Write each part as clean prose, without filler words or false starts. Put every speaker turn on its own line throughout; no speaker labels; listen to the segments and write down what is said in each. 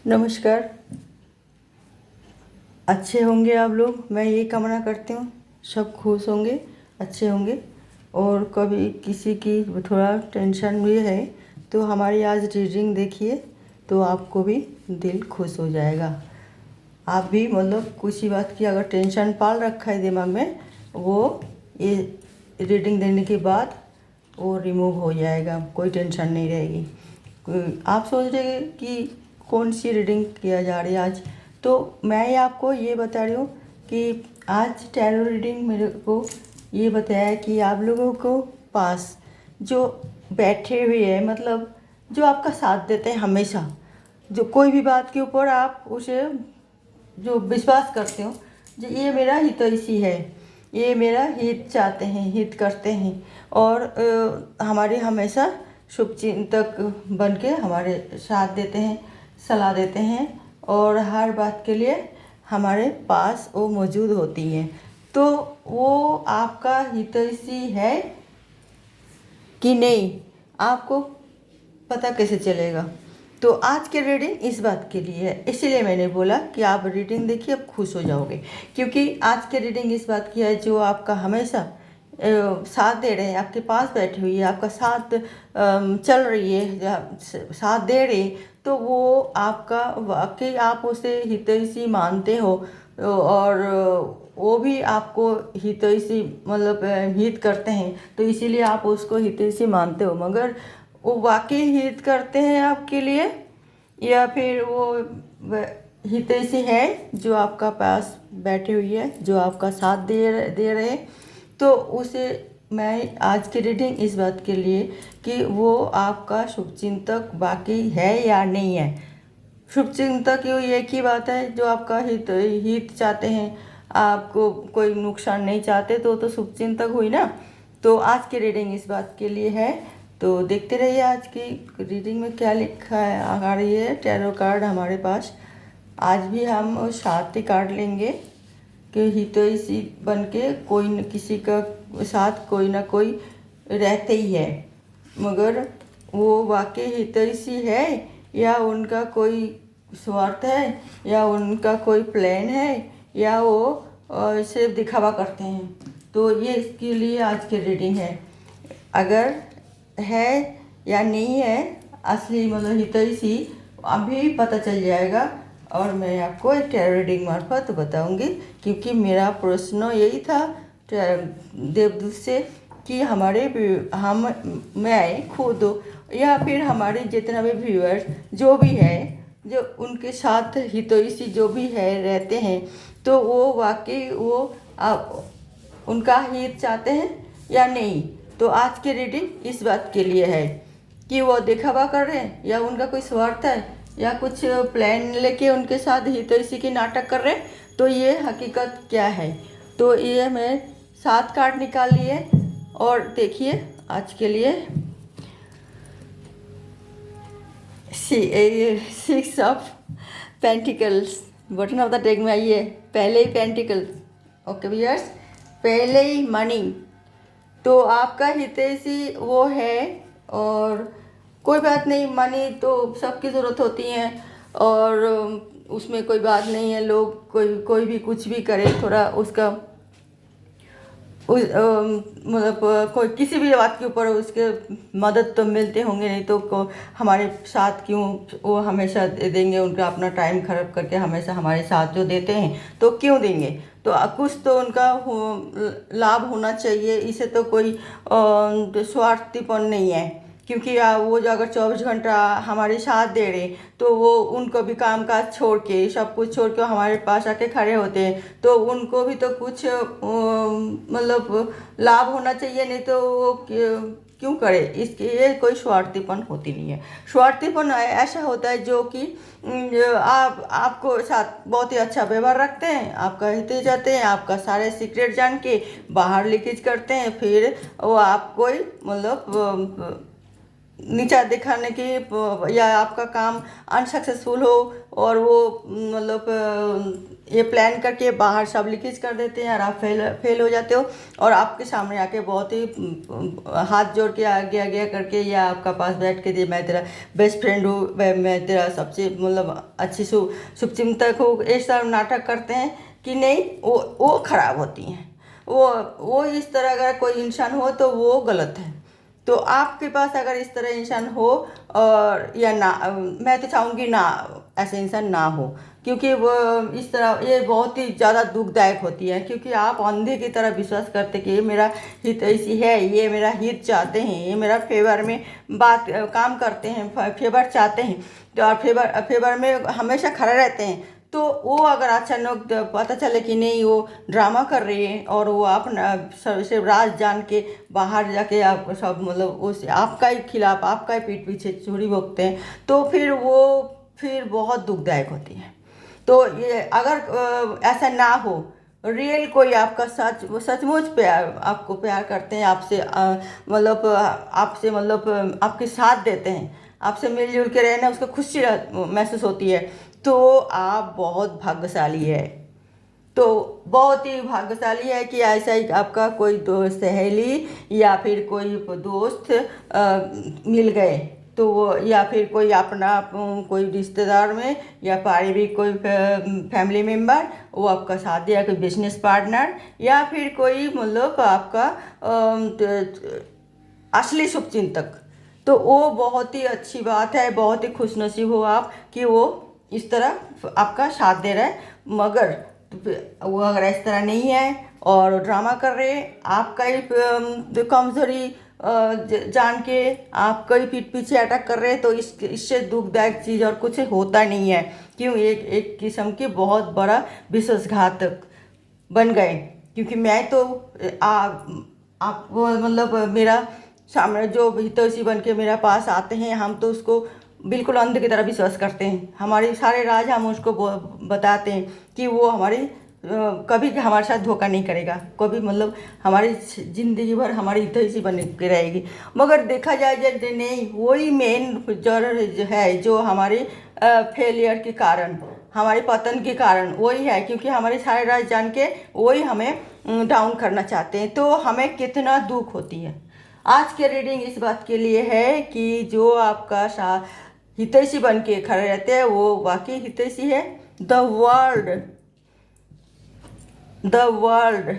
नमस्कार। अच्छे होंगे आप लोग, मैं यही कामना करती हूँ। सब खुश होंगे, अच्छे होंगे। और कभी किसी की थोड़ा टेंशन भी है तो हमारी आज रीडिंग देखिए तो आपको भी दिल खुश हो जाएगा। आप भी मतलब कुछ ही बात की अगर टेंशन पाल रखा है दिमाग में, वो ये रीडिंग देने के बाद वो रिमूव हो जाएगा, कोई टेंशन नहीं रहेगी। आप सोच रहे कि कौन सी रीडिंग किया जा रही है आज, तो मैं आपको ये बता रही हूँ कि आज टैरो रीडिंग मेरे को ये बताया है कि आप लोगों को पास जो बैठे हुए हैं, मतलब जो आपका साथ देते हैं हमेशा, जो कोई भी बात के ऊपर आप उसे जो विश्वास करते हो, जो ये मेरा हितैषी है, ये मेरा हित चाहते हैं, हित करते हैं और हमारे हमेशा शुभचिंतक बन के हमारे साथ देते हैं, सलाह देते हैं और हर बात के लिए हमारे पास वो मौजूद होती हैं। तो वो आपका हितैषी है कि नहीं, आपको पता कैसे चलेगा? तो आज की रीडिंग इस बात के लिए है, इसीलिए मैंने बोला कि आप रीडिंग देखिए, आप खुश हो जाओगे। क्योंकि आज की रीडिंग इस बात की है, जो आपका हमेशा साथ दे रहे हैं, आपके पास बैठी हुई है, आपका साथ चल रही है, साथ दे रही, तो वो आपका वाकई आप उसे हितैषी मानते हो और वो भी आपको हितैषी मतलब हित करते हैं, तो इसीलिए आप उसको हितैषी मानते हो। मगर वो वाकई हित करते हैं आपके लिए या फिर वो हितैषी है जो आपका पास बैठे हुई है, जो आपका साथ दे रहे हैं, तो उसे मैं आज की रीडिंग इस बात के लिए कि वो आपका शुभचिंतक बाकी है या नहीं है। शुभचिंतक ये एक ही बात है, जो आपका हित चाहते हैं, आपको कोई नुकसान नहीं चाहते, तो शुभचिंतक हुई ना। तो आज की रीडिंग इस बात के लिए है, तो देखते रहिए आज की रीडिंग में क्या लिखा है। आ रही है टैरो कार्ड हमारे पास। आज भी हम 7 ही कार्ड लेंगे कि हितैषी बन के कोई न किसी का साथ कोई ना कोई रहते ही है, मगर वो वाकई हितैषी है या उनका कोई स्वार्थ है या उनका कोई प्लान है या वो सिर्फ दिखावा करते हैं। तो ये इसके लिए आज की रीडिंग है। अगर है या नहीं है असली मतलब हितैषी, अभी पता चल जाएगा और मैं आपको एक टैरो रीडिंग मार्फत बताऊंगी। क्योंकि मेरा प्रश्न यही था देवदूत से कि मैं खुद या फिर हमारे जितना भी व्यूअर्स जो भी है, जो उनके साथ हितैषी जो भी है रहते हैं, तो वो वाकई वो उनका हित चाहते हैं या नहीं। तो आज की रीडिंग इस बात के लिए है कि वो दिखावा कर रहे हैं या उनका कोई स्वार्थ है या कुछ प्लान लेके उनके साथ हितैषी की नाटक कर रहे हैं, तो ये हकीकत क्या है। तो ये मैं 7 कार्ड निकाल लिए और देखिए आज के लिए 6 of pentacles button of the deck में आई है। पहले ही पेंटिकल्स, ओके व्यूअर्स, पहले ही मनी। तो आपका हितैषी वो है और कोई बात नहीं, मनी तो सबकी ज़रूरत होती है और उसमें कोई बात नहीं है। लोग कोई भी कुछ भी करे, थोड़ा उसका मतलब कोई किसी भी बात के ऊपर उसके मदद तो मिलते होंगे, नहीं तो हमारे साथ क्यों वो हमेशा दे देंगे। उनका अपना टाइम खराब करके हमेशा हमारे साथ जो देते हैं तो क्यों देंगे। तो कुछ तो उनका लाभ होना चाहिए, इसे तो कोई स्वार्थीपन नहीं है। क्योंकि वो जो अगर 24 घंटा हमारे साथ दे रहे, तो वो उनको भी काम काज छोड़ के सब कुछ छोड़ के हमारे पास आके खड़े होते हैं, तो उनको भी तो कुछ मतलब लाभ होना चाहिए, नहीं तो वो क्यों करे। इसके ये कोई स्वार्थीपन होती नहीं है। स्वार्थीपन ऐसा होता है जो कि आपको साथ बहुत ही अच्छा व्यवहार रखते हैं, आपका हित जाते हैं, आपका सारे सीक्रेट जान के बाहर लीकेज करते हैं, फिर वो आपको मतलब नीचा दिखाने की या आपका काम अनसक्सेसफुल हो और वो मतलब ये प्लान करके बाहर सब लीकेज कर देते हैं और आप फेल हो जाते हो, और आपके सामने आके बहुत ही हाथ जोड़ के आगे आगे करके या आपका पास बैठ के दे मैं तेरा बेस्ट फ्रेंड हूँ, मैं तेरा सबसे मतलब अच्छी शुभचिंतक हूँ, ऐसा नाटक करते हैं कि नहीं, वो खराब होती हैं। वो इस तरह अगर कोई इंसान हो तो वो गलत है। तो आपके पास अगर इस तरह इंसान हो, और या ना, मैं तो चाहूँगी ना ऐसे इंसान ना हो, क्योंकि वो इस तरह ये बहुत ही ज़्यादा दुखदायक होती है, क्योंकि आप अंधे की तरह विश्वास करते कि ये मेरा हित ऐसी है, ये मेरा हित चाहते हैं, ये मेरा फेवर में बात काम करते हैं, फेवर चाहते हैं, तो और फेवर में हमेशा खड़े रहते हैं। तो वो अगर अचानक पता चले कि नहीं वो ड्रामा कर रही है, और वो आप सिर्फ राज जान के बाहर जाके आप सब मतलब उस आपका ही खिलाफ आपका ही पीठ पीछे छुरी भोंकते हैं, तो फिर बहुत दुखदायक होती है। तो ये अगर ऐसा ना हो, रियल कोई आपका सचमुच प्यार आपको प्यार करते हैं, आपसे मतलब आपके साथ देते हैं, आपसे मिलजुल के रहना उसको खुशी महसूस होती है, तो आप बहुत भाग्यशाली है। तो बहुत ही भाग्यशाली है कि ऐसा ही आपका कोई दोस्त सहेली या फिर कोई दोस्त मिल गए, तो वो या फिर कोई अपना कोई रिश्तेदार में या पारिवारिक कोई फैमिली मेम्बर वो आपका साथी या कोई बिजनेस पार्टनर या फिर कोई मतलब आपका असली शुभचिंतक। तो वो बहुत ही अच्छी बात है, बहुत ही खुशनसीब हो आप कि वो इस तरह आपका साथ दे रहा है। मगर वो अगर इस तरह नहीं है और ड्रामा कर रहे हैं, आपका ही कमजोरी जान के आपका ही पीठ पीछे अटैक कर रहे हैं, तो इससे दुखदायक चीज़ और कुछ होता नहीं है। क्यों, एक किस्म के बहुत बड़ा विश्वासघातक बन गए। क्योंकि मैं तो आप मतलब मेरा सामने जो हितैषी बन के मेरे पास आते हैं, हम तो उसको बिल्कुल अंधे की तरह विश्वास करते हैं। हमारे सारे राज हम उसको बताते हैं कि वो कभी हमारे साथ धोखा नहीं करेगा, कभी मतलब हमारी ज़िंदगी भर हमारी हितैषी बन के रहेगी। मगर देखा जाए जब नहीं, वही मेन जो है जो हमारे फेलियर के कारण, हमारे पतन के कारण वही है, क्योंकि हमारे सारे राज जान के वही हमें डाउन करना चाहते हैं। तो हमें कितना दुख होती है। आज के रीडिंग इस बात के लिए है कि जो आपका हितैषी बन के खड़े रहते हैं वो वाकई हितैषी है। द वर्ल्ड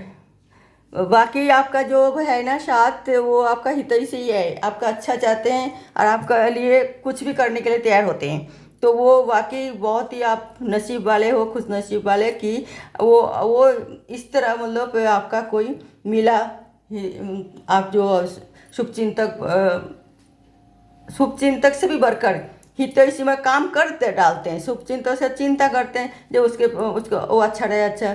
बाकी आपका जो है ना साथ, वो आपका हितैषी है, आपका अच्छा चाहते हैं और आपका लिए कुछ भी करने के लिए तैयार होते हैं। तो वो वाकई बहुत ही आप नसीब वाले हो, खुश नसीब वाले कि वो इस तरह मतलब आपका कोई मिला। आप जो शुभचिंतक से भी बढ़कर हितैषी में काम करते डालते हैं, शुभचिंतक से चिंता करते हैं जो उसको वो अच्छा रहे, अच्छा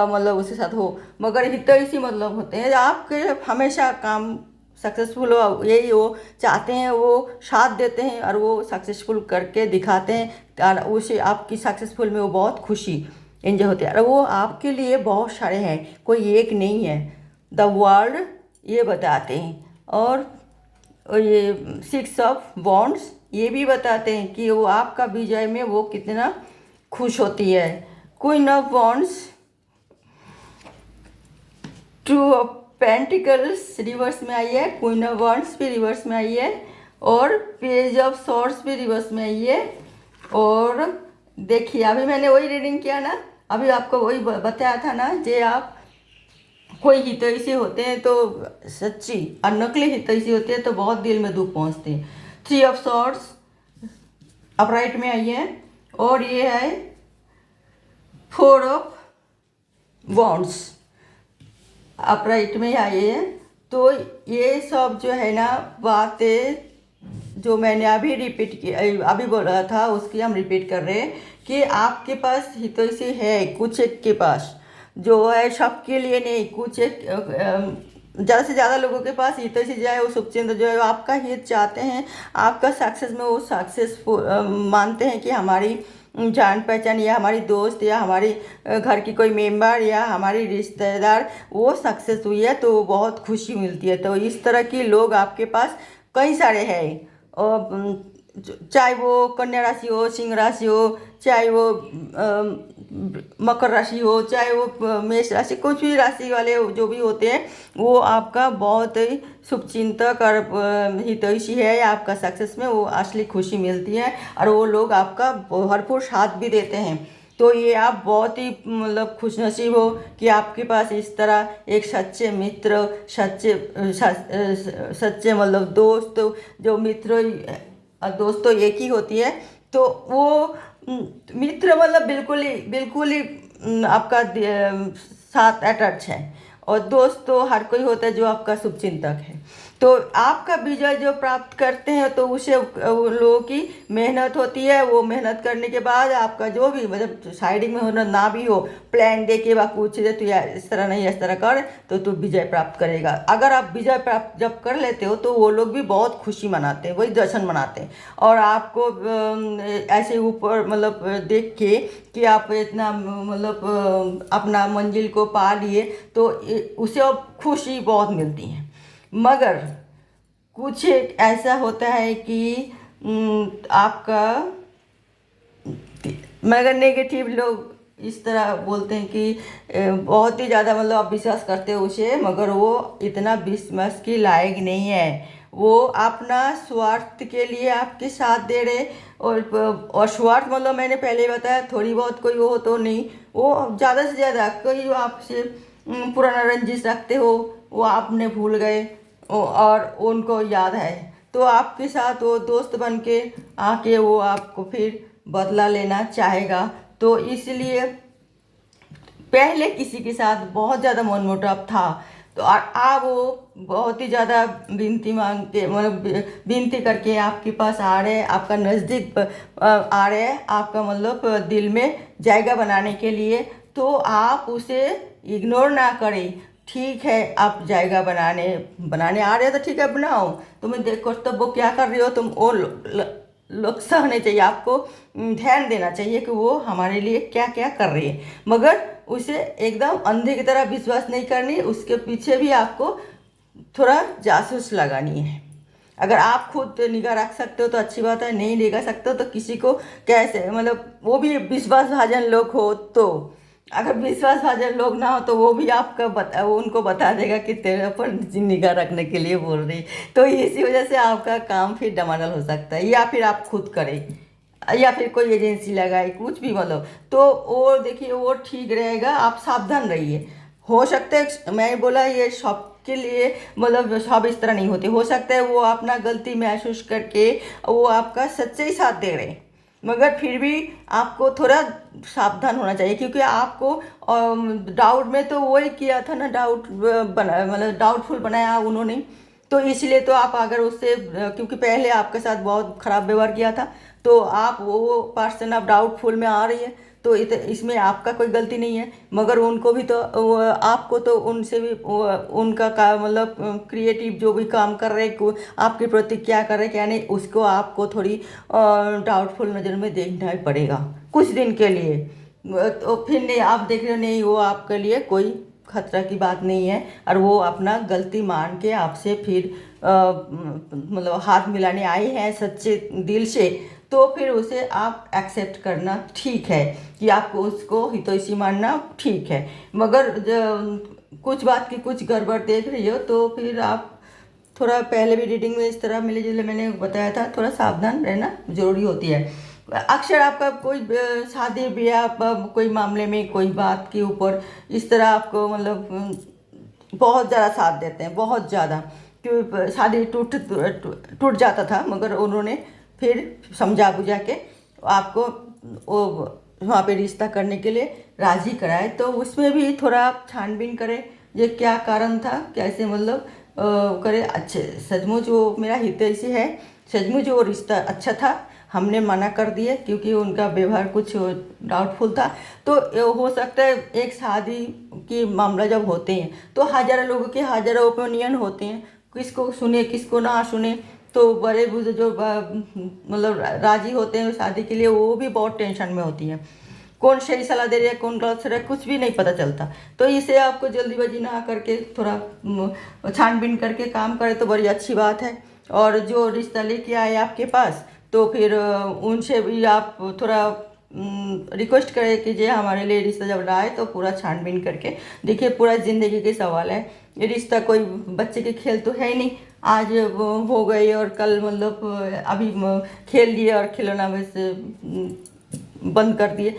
मतलब उसके साथ हो। मगर हितैषी मतलब होते हैं आपके हमेशा काम सक्सेसफुल हो, यही वो चाहते हैं, वो साथ देते हैं और वो सक्सेसफुल करके दिखाते हैं, और उसे आपकी सक्सेसफुल में वो बहुत खुशी एंजॉय होती है। और वो आपके लिए बहुत सारे हैं, कोई एक नहीं है। द वर्ल्ड ये बताते हैं, और ये 6 ऑफ वॉन्ड्स ये भी बताते हैं कि वो आपका विजय में वो कितना खुश होती है। Queen of wands, 2 of pentacles reverse में आई है, क्वीन ऑफ वॉन्ड्स भी रिवर्स में आई है, और पेज ऑफ सॉर्ड्स भी रिवर्स में आई है। और देखिए अभी मैंने वही रीडिंग किया ना, अभी आपको वही बताया था ना, जे आप कोई हितैषी होते हैं तो सच्ची और नकली हितैषी होते हैं तो बहुत दिल में दुख पहुंचते हैं। 3 ऑफ सॉर्ड्स अपराइट में आई है, और ये है 4 ऑफ वॉन्ड्स अपराइट में आई है। तो ये सब जो है ना बातें जो मैंने अभी रिपीट की, अभी बोला था उसकी हम रिपीट कर रहे हैं कि आपके पास हितैषी है, कुछ एक के पास जो है, सबके लिए नहीं, कुछ एक ज़्यादा से ज़्यादा लोगों के पास हितैषी जो है वो शुभचिंतक जो है आपका हित चाहते हैं, आपका सक्सेस में वो सक्सेसफुल मानते हैं कि हमारी जान पहचान या हमारी दोस्त या हमारी घर की कोई मेंबर या हमारी रिश्तेदार वो सक्सेस हुई है तो बहुत खुशी मिलती है। तो इस तरह के लोग आपके पास कई सारे हैं, और चाहे वो कन्या राशि हो, सिंह राशि हो, चाहे वो मकर राशि हो, चाहे वो मेष राशि, कुछ भी राशि वाले जो भी होते हैं, वो आपका बहुत ही शुभचिंतक और हितैषी है। आपका सक्सेस में वो असली खुशी मिलती है और वो लोग आपका भरपूर साथ भी देते हैं। तो ये आप बहुत ही मतलब खुशनसीब हो कि आपके पास इस तरह एक सच्चे मित्र, सच्चे मतलब दोस्त, जो मित्र दोस्त तो एक ही होती है, तो वो मित्र मतलब बिल्कुल ही आपका साथ अटैच है। और दोस्त तो हर कोई होता है जो आपका शुभचिंतक है। तो आपका विजय जो प्राप्त करते हैं तो उसे वो लोगों की मेहनत होती है। वो मेहनत करने के बाद आपका जो भी मतलब साइडिंग में होना ना भी हो, प्लान दे के वह पूछ दे तो यार इस तरह नहीं इस तरह कर, तो तू विजय प्राप्त करेगा। अगर आप विजय प्राप्त जब कर लेते हो तो वो लोग भी बहुत खुशी मनाते हैं, वही जश्न मनाते हैं। और आपको ऐसे ऊपर मतलब देख के कि आप इतना मतलब अपना मंजिल को पा लिए, तो उसे अब खुशी बहुत मिलती है। मगर कुछ एक ऐसा होता है कि आपका, मगर नेगेटिव लोग इस तरह बोलते हैं कि बहुत ही ज़्यादा मतलब आप विश्वास करते हो उसे, मगर वो इतना विश्वास की लायक नहीं है। वो अपना स्वार्थ के लिए आपके साथ दे रहे, और स्वार्थ मतलब मैंने पहले ही बताया, थोड़ी बहुत कोई वो तो नहीं, वो ज़्यादा से ज़्यादा कोई आपसे पुराना रंजिश रखते हो, वो आपने भूल गए और उनको याद है, तो आपके साथ वो दोस्त बन के आके वो आपको फिर बदला लेना चाहेगा। तो इसलिए पहले किसी के साथ बहुत ज़्यादा मनमुटाव था, तो आप वो बहुत ही ज़्यादा विनती मांग के मतलब विनती करके आपके पास आ रहे हैं, आपका नज़दीक आ रहे हैं, आपका मतलब दिल में जगह बनाने के लिए। तो आप उसे इग्नोर ना करें। ठीक है, आप जायगा बनाने बनाने आ रहे हो तो ठीक है बनाओ, तुम्हें देखो तब वो क्या कर रही हो, तुम वो लक्ष्य होने चाहिए, आपको ध्यान देना चाहिए कि वो हमारे लिए क्या क्या कर रही है। मगर उसे एकदम अंधे की तरह विश्वास नहीं करनी, उसके पीछे भी आपको थोड़ा जासूस लगानी है। अगर आप खुद निगाह रख सकते हो तो अच्छी बात है, नहीं निगाह सकते हो तो किसी को कैसे मतलब वो भी विश्वासभाजन लोग हो, तो अगर विश्वासभाजन लोग ना हो तो वो भी आपका वो उनको बता देगा कि तेरे पर निगाह रखने के लिए बोल रही। तो इसी वजह से आपका काम फिर डमाडोल हो सकता है, या फिर आप खुद करें या फिर कोई एजेंसी लगाए, कुछ भी मतलब। तो वो देखिए वो ठीक रहेगा, आप सावधान रहिए। हो सकता है मैं बोला ये सबके लिए मतलब सब इस तरह नहीं होते, हो सकता है वो अपना गलती महसूस करके वो आपका सच्चे ही साथ दे रहे हैं, मगर फिर भी आपको थोड़ा सावधान होना चाहिए, क्योंकि आपको डाउट में तो वही किया था ना, डाउट बना मतलब डाउटफुल बनाया उन्होंने। तो इसलिए तो आप अगर उससे क्योंकि पहले आपके साथ बहुत खराब व्यवहार किया था, तो आप वो पर्सन अब डाउटफुल में आ रही है, तो इसमें आपका कोई गलती नहीं है। मगर उनको भी तो आपको तो उनसे भी उनका का मतलब क्रिएटिव जो भी काम कर रहे हैं आपके प्रति क्या कर रहे हैं क्या नहीं, उसको आपको थोड़ी डाउटफुल नज़र में देखना ही पड़ेगा कुछ दिन के लिए। तो फिर नहीं आप देख रहे हो नहीं वो आपके लिए कोई खतरा की बात नहीं है, और वो अपना गलती मान के आपसे फिर मतलब हाथ मिलाने आए हैं सच्चे दिल से, तो फिर उसे आप एक्सेप्ट करना ठीक है कि आपको उसको हितैषी मानना ठीक है। मगर कुछ बात की कुछ गड़बड़ देख रही हो तो फिर आप थोड़ा पहले भी रीडिंग में इस तरह मिले जुले मैंने बताया था, थोड़ा सावधान रहना जरूरी होती है। अक्सर आपका कोई शादी ब्याह कोई मामले में कोई बात के ऊपर इस तरह आपको मतलब बहुत ज़्यादा साथ देते हैं, बहुत ज़्यादा। क्यों शादी टूट जाता था, मगर उन्होंने फिर समझा बुझा के आपको वो वहाँ पे रिश्ता करने के लिए राज़ी कराए। तो उसमें भी थोड़ा आप छानबीन करें, ये क्या कारण था, कैसे मतलब करे। अच्छे सचमुच वो मेरा हितैषी है, सचमुच वो रिश्ता अच्छा था, हमने मना कर दिए क्योंकि उनका व्यवहार कुछ डाउटफुल था। तो हो सकता है एक शादी की मामला जब होते हैं तो हज़ारों लोगों के हज़ारों ओपिनियन होते हैं, किसको सुने किसको ना सुने। तो बड़े बुजुर्ग जो मतलब राजी होते हैं शादी के लिए, वो भी बहुत टेंशन में होती है, कौन सही सलाह दे रहा है कौन गलत सलाह, कुछ भी नहीं पता चलता। तो इसे आपको जल्दीबाजी ना करके थोड़ा छानबीन करके काम करें तो बड़ी अच्छी बात है। और जो रिश्ता लेके आए आपके पास, तो फिर उनसे भी आप थोड़ा रिक्वेस्ट करे कीजिए हमारे लिए रिश्ता जब लाए तो पूरा छानबीन करके देखिए। पूरा ज़िंदगी के सवाल है, ये रिश्ता कोई बच्चे के खेल तो है ही नहीं। आज वो हो गई और कल मतलब अभी खेल लिए और खिलौना वैसे बंद कर दिए,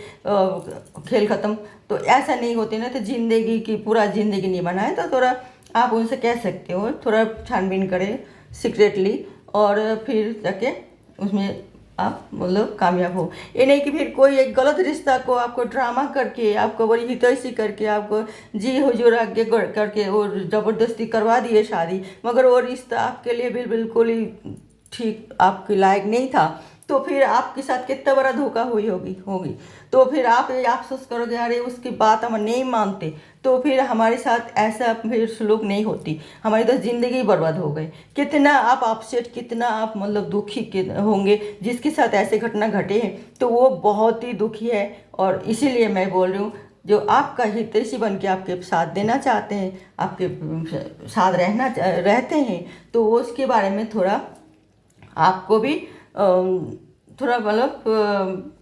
खेल ख़त्म। तो ऐसा नहीं होती ना, तो ज़िंदगी की पूरा ज़िंदगी नहीं बनाए तो थोड़ा आप उनसे कह सकते हो, थोड़ा छानबीन करें सीक्रेटली और फिर जाके उसमें आप मतलब कामयाब हो। ये नहीं कि फिर कोई एक गलत रिश्ता को आपको ड्रामा करके, आपको बड़ी हितैषी करके, आपको जी हुजूर आगे करके और ज़बरदस्ती करवा दिए शादी, मगर वो रिश्ता आपके लिए बिल्कुल ही ठीक आपके लायक नहीं था। तो फिर आपके साथ कितना बड़ा धोखा हुई होगी। तो फिर आप ये अफसोस करोगे, अरे उसकी बात हम नहीं मानते, तो फिर हमारे साथ ऐसा फिर सलूक नहीं होती, हमारी तो ज़िंदगी बर्बाद हो गई। कितना आप अपसेट, कितना आप मतलब दुखी होंगे जिसके साथ ऐसे घटना घटे हैं, तो वो बहुत ही दुखी है। और इसीलिए मैं बोल रही हूँ, जो आपका हितैषी बन के आपके साथ देना चाहते हैं, आपके साथ रहते हैं, तो वो उसके बारे में थोड़ा आपको भी थोड़ा मतलब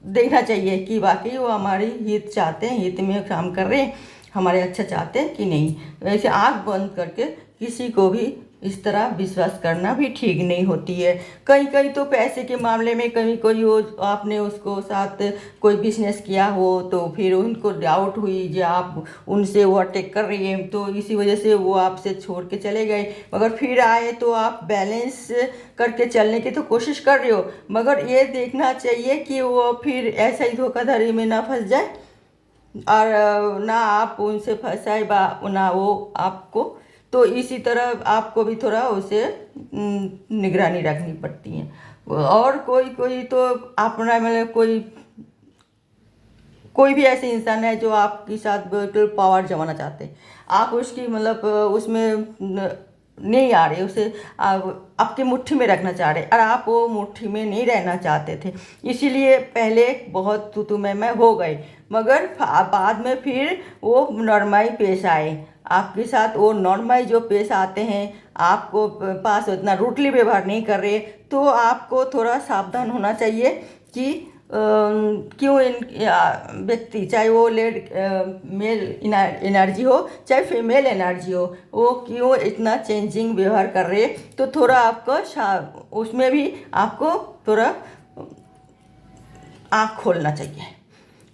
देखना चाहिए कि वाकई वो हमारी हित चाहते हैं, हित में काम कर रहे हैं, हमारे अच्छा चाहते हैं कि नहीं। वैसे आँख बंद करके किसी को भी इस तरह विश्वास करना भी ठीक नहीं होती है। कहीं कहीं तो पैसे के मामले में कहीं कोई हो, आपने उसको साथ कोई बिजनेस किया हो तो फिर उनको डाउट हुई जो आप उनसे ओवरटेक कर रही हैं, तो इसी वजह से वो आपसे छोड़ के चले गए। मगर फिर आए तो आप बैलेंस करके चलने की तो कोशिश कर रहे हो, मगर ये देखना चाहिए कि वो फिर ऐसा ही धोखाधड़ी में ना फंस जाए और ना आप उनसे फंसाए ना वो आपको। तो इसी तरह आपको भी थोड़ा उसे निगरानी रखनी पड़ती है। और कोई कोई तो अपना मतलब कोई भी ऐसे इंसान है जो आपके साथ बिल्कुल पावर जमाना चाहते हैं, आप उसकी मतलब उसमें नहीं आ रहे, उसे आपकी मुट्ठी में रखना चाह रहे और आप वो मुट्ठी में नहीं रहना चाहते थे, इसीलिए पहले बहुत तू मैं हो गए। मगर बाद में फिर वो नरमाई पेश आए आपके साथ। वो नॉर्मल जो पेश आते हैं, आपको पास उतना रूटली व्यवहार नहीं कर रहे, तो आपको थोड़ा सावधान होना चाहिए कि क्यों इन व्यक्ति, चाहे वो मेल एनर्जी हो चाहे फीमेल एनर्जी हो, वो क्यों इतना चेंजिंग व्यवहार कर रहे। तो थोड़ा आपको उसमें भी आपको थोड़ा आँख खोलना चाहिए,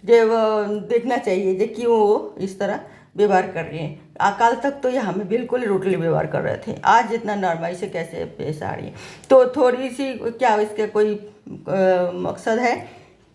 जो देखना चाहिए जो क्यों वो इस तरह व्यवहार कर रही हैं। अकाल तक तो ये हमें बिल्कुल रूटली व्यवहार कर रहे थे, आज इतना नॉर्मल से कैसे पेश आ रही है। तो थोड़ी सी क्या इसके कोई मकसद है,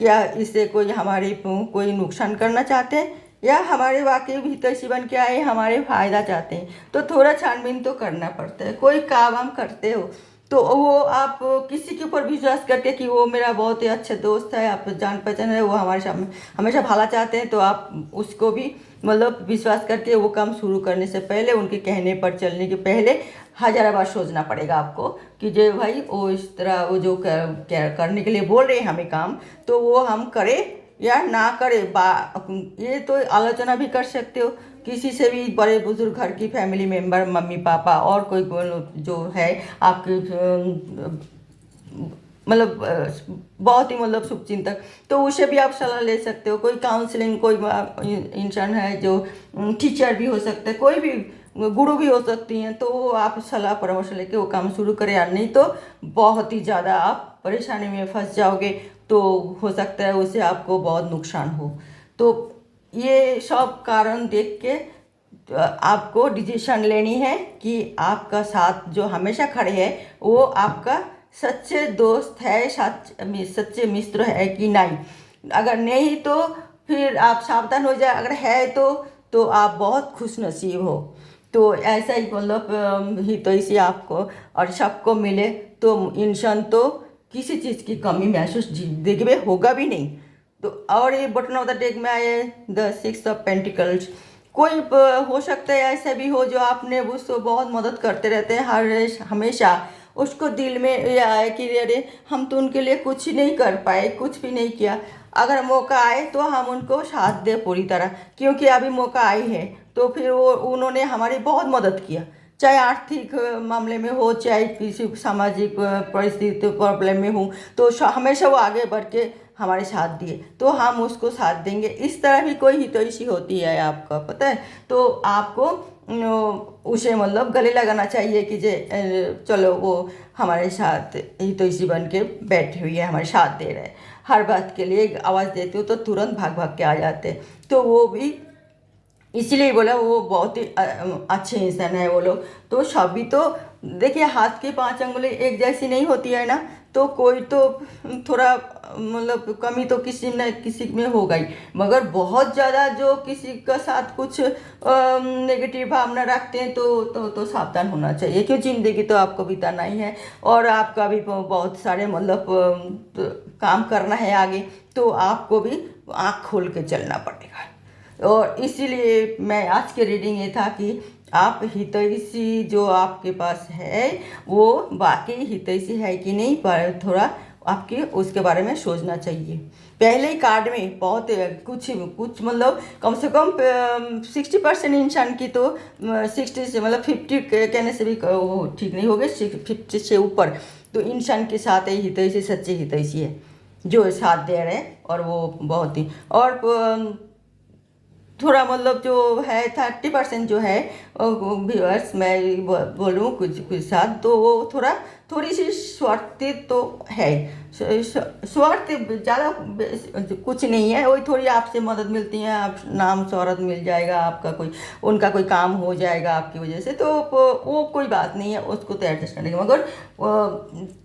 क्या इससे कोई हमारी कोई नुकसान करना चाहते हैं या हमारे वाकई हितैषी बन के आए हमारे फ़ायदा चाहते हैं। तो थोड़ा छानबीन तो करना पड़ता है। कोई काम हम करते हो तो वो आप किसी के ऊपर विश्वास करके कि वो मेरा बहुत ही अच्छा दोस्त है, आप जान पहचान है, वो हमारे सामने हमेशा भला चाहते हैं, तो आप उसको भी मतलब विश्वास करके वो काम शुरू करने से पहले, उनके कहने पर चलने के पहले हज़ार बार सोचना पड़ेगा आपको कि जो भाई वो इस तरह वो जो करने के लिए बोल रहे हैं हमें काम, तो वो हम करें या ना करें। ये तो आलोचना भी कर सकते हो किसी से भी, बड़े बुजुर्ग घर की फैमिली मेम्बर, मम्मी पापा और कोई जो है आपके मतलब बहुत ही मतलब शुभचिंतक, तो उसे भी आप सलाह ले सकते हो। कोई काउंसलिंग, कोई इंसान है जो टीचर भी हो सकता है, कोई भी गुरु भी हो सकती हैं, तो वो आप सलाह परामर्श लेके वो काम शुरू करें। या नहीं तो बहुत ही ज़्यादा आप परेशानी में फंस जाओगे, तो हो सकता है उससे आपको बहुत नुकसान हो। तो ये सब कारण देख के आपको डिसीजन लेनी है कि आपका साथ जो हमेशा खड़े हैं वो आपका सच्चे दोस्त है, सच्चे मित्र है कि नहीं। अगर नहीं तो फिर आप सावधान हो जाए, अगर है तो आप बहुत खुश नसीब हो। तो ऐसा ही मतलब ही तो इसी आपको और सबको मिले तो इंसान तो किसी चीज़ की कमी महसूस जिंदगी में होगा भी नहीं। तो और ये बटन ऑफ द डेक में आए द 6 ऑफ पेंटिकल्स। कोई हो सकता है ऐसा भी हो जो आपने उसको बहुत मदद करते रहते हैं हमेशा, उसको दिल में ये आए कि अरे हम तो उनके लिए कुछ नहीं कर पाए, कुछ भी नहीं किया, अगर मौका आए तो हम उनको साथ दें पूरी तरह, क्योंकि अभी मौका आई है। तो फिर वो उन्होंने हमारी बहुत मदद किया, चाहे आर्थिक मामले में हो चाहे किसी सामाजिक परिस्थिति प्रॉब्लम में हो, तो हमेशा वो आगे बढ़ के हमारे साथ दिए तो हम उसको साथ देंगे। इस तरह भी कोई हितैषी होती है आपका पता है, तो आपको उसे मतलब गले लगाना चाहिए कि जे चलो वो हमारे साथ हितैषी बन के बैठी हुई है, हमारे साथ दे रहे हैं। हर बात के लिए आवाज़ देते हो तो तुरंत भाग भाग के आ जाते हैं। तो वो भी इसीलिए बोला वो बहुत ही अच्छे इंसान है वो लोग। तो सभी तो देखिए हाथ की 5 अंगुली एक जैसी नहीं होती है ना, तो कोई तो थोड़ा मतलब कमी तो किसी न किसी में होगा ही, मगर बहुत ज़्यादा जो किसी का साथ कुछ नेगेटिव भावना रखते हैं तो सावधान होना चाहिए, क्यों ज़िंदगी तो आपको बिताना ही है और आपका भी बहुत सारे मतलब काम करना है आगे, तो आपको भी आँख खोल के चलना पड़ेगा। और इसीलिए मैं आज के रीडिंग ये था कि आप हितैषी जो आपके पास है वो वाकई हितैषी है कि नहीं, पर थोड़ा आपके उसके बारे में सोचना चाहिए। पहले ही कार्ड में बहुत कुछ कुछ मतलब कम से कम 60% इंसान की तो 60 से मतलब 50 कहने से भी वो ठीक नहीं हो गए, 50 से ऊपर तो इंसान के साथ ही हितैषी सच्चे हितैषी है जो साथ दे रहे हैं। और वो बहुत ही और थोड़ा मतलब जो है 30% जो है व्यूअर्स मैं बोलूँ कुछ कुछ साथ, तो वो थोड़ी सी स्वार्थी तो है। स्वार्थ ज़्यादा कुछ नहीं है, वही थोड़ी आपसे मदद मिलती है, आप नाम शोहरत मिल जाएगा आपका, कोई उनका कोई काम हो जाएगा आपकी वजह से, तो वो कोई बात नहीं है, उसको तो एडजस्ट करने के। मगर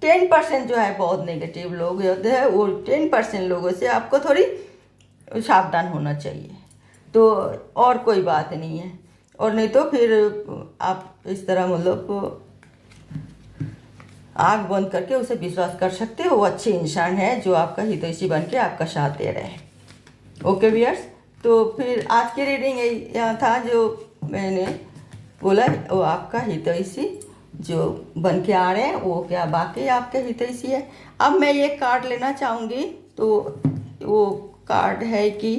10% जो है बहुत नेगेटिव लोग होते हैं, वो 10% लोगों से आपको थोड़ी सावधान होना चाहिए। तो और कोई बात नहीं है, और नहीं तो फिर आप इस तरह मतलब आँख बंद करके उसे विश्वास कर सकते हो, वो अच्छे इंसान है जो आपका हितैषी बन के आपका साथ दे रहे हैं। ओके व्यूअर्स, तो फिर आज की रीडिंग यहाँ था जो मैंने बोला, वो आपका हितैषी जो बन के आ रहे हैं वो क्या बाकी आपके हितैषी है। अब मैं ये कार्ड लेना चाहूँगी, तो वो कार्ड है कि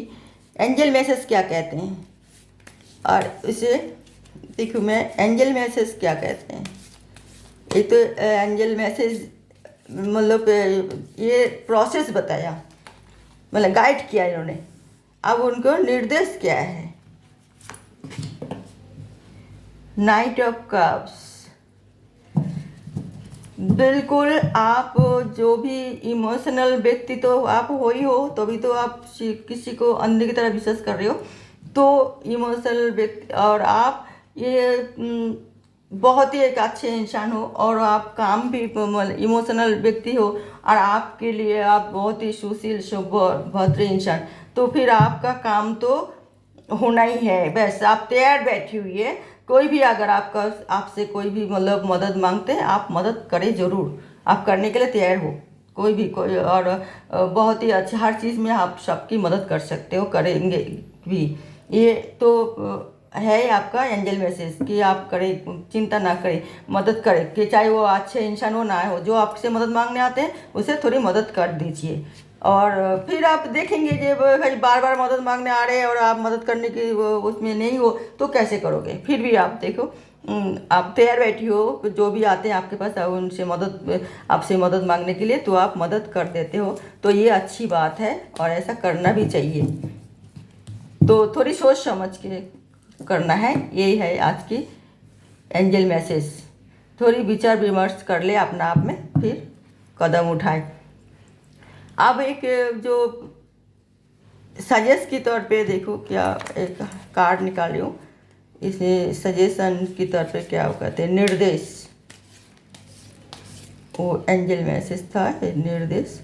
एंजल मैसेज क्या कहते हैं, और इसे देखो मैं एंजल मैसेज क्या कहते हैं। एक तो एंजल मैसेज मतलब ये प्रोसेस बताया, मतलब गाइड किया इन्होंने, अब उनको निर्देश क्या है। नाइट ऑफ कप्स, बिल्कुल आप जो भी इमोशनल व्यक्ति तो आप हो ही हो, तभी तो आप किसी को अंधे की तरह विश्वास कर रहे हो। तो इमोशनल व्यक्ति और आप ये बहुत ही एक अच्छे इंसान हो, और आप काम भी इमोशनल व्यक्ति हो, और आपके लिए आप बहुत ही सुशील भद्र इंसान, तो फिर आपका काम तो होना ही है। बस आप तैयार बैठी हुई है, कोई भी अगर आपसे कोई भी मतलब मदद मांगते हैं, आप मदद करें ज़रूर, आप करने के लिए तैयार हो, कोई और बहुत ही अच्छा हर चीज़ में आप सबकी मदद कर सकते हो, करेंगे भी। ये तो है आपका एंजल मैसेज कि आप करें, चिंता ना करें, मदद करें, कि चाहे वो अच्छे इंसान हो ना हो, जो आपसे मदद मांगने आते हैं उसे थोड़ी मदद कर दीजिए। और फिर आप देखेंगे कि भाई बार बार मदद मांगने आ रहे हैं और आप मदद करने की उसमें नहीं हो तो कैसे करोगे। फिर भी आप देखो आप तैयार बैठी हो, जो भी आते हैं आपके पास उनसे आपसे मदद मांगने के लिए, तो आप मदद कर देते हो, तो ये अच्छी बात है और ऐसा करना भी चाहिए। तो थोड़ी सोच समझ के करना है, यही है आज की एंजल मैसेज। थोड़ी विचार विमर्श कर ले अपना आप में, फिर कदम उठाए। अब एक जो सजेस्ट की तौर पे देखो, क्या एक कार्ड निकाली हूँ, इसे सजेशन की तौर पे क्या कहते हैं, निर्देश। वो एंजल मैसेज था, निर्देश।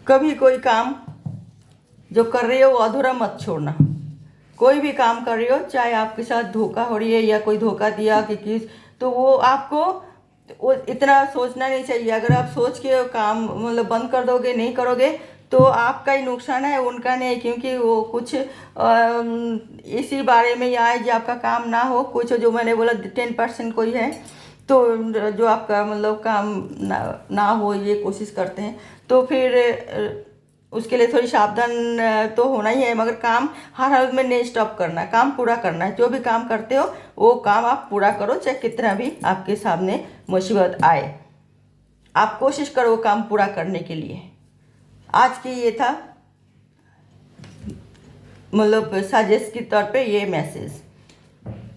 कभी कोई काम जो कर रही हो वो अधूरा मत छोड़ना। कोई भी काम कर रही हो, चाहे आपके साथ धोखा हो रही है या कोई धोखा दिया कि किस, तो वो आपको वो इतना सोचना नहीं चाहिए। अगर आप सोच के काम मतलब बंद कर दोगे, नहीं करोगे, तो आपका ही नुकसान है, उनका नहीं, क्योंकि वो कुछ इसी बारे में आए जो आपका काम ना हो। कुछ जो मैंने बोला 10% कोई है तो जो आपका मतलब काम ना हो ये कोशिश करते हैं, तो फिर उसके लिए थोड़ी सावधान तो होना ही है। मगर काम हर हालत में नहीं स्टॉप करना है, काम पूरा करना है। जो भी काम करते हो वो काम आप पूरा करो, चाहे कितना भी आपके सामने मुसीबत आए। आप कोशिश करो वो काम पूरा करने के लिए। आज की ये था मतलब सजेस्ट के तौर पे ये मैसेज।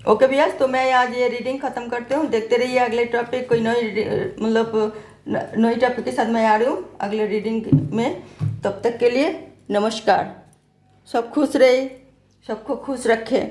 ओके भैया, तो मैं आज ये रीडिंग ख़त्म करती हूँ। देखते रहिए अगले टॉपिक, कोई नई मतलब नई टॉपिक के साथ मैं आ रही हूँ अगले रीडिंग में। तब तक के लिए नमस्कार। सब खुश रहे, सबको खुश रखे।